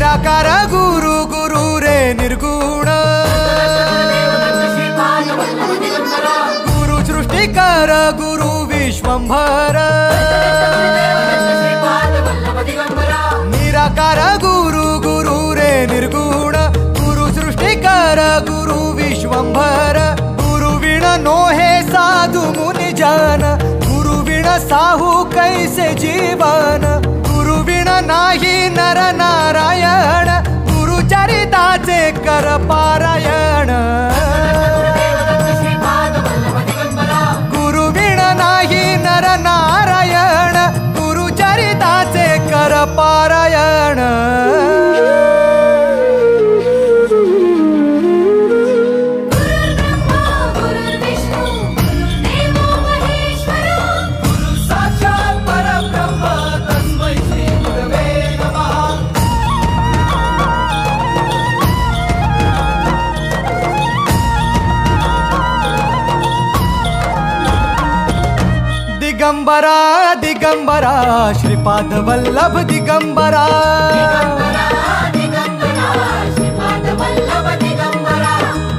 निराकार गुरु गुरु रे निर्गुण गुरु सृष्टिकर गुरु विश्वंभर निराकार गुरु गुरु रे निर्गुण गुरु सृष्टिकर गुरु विश्वंभर गुरु विण नोहे साधु मुनि जन गुरु विण साहू कैसे जीवन गुरु विण नाही नर नारायण गुरु चरिताचे कर पारायण गुरु विण नाही नर नारायण गुरु चरिताचे कर पारायण दिगंबरा दिगंबरा श्रीपाद वल्लभ दिगंबरा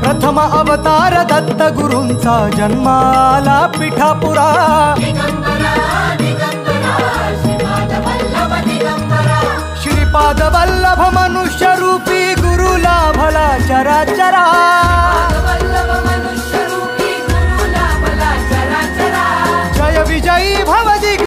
प्रथम अवतार दत्त गुरूंचा जन्माला पिठापुरा श्रीपाद वल्लभ मनुष्य रूपी गुरु लाभला चराचरा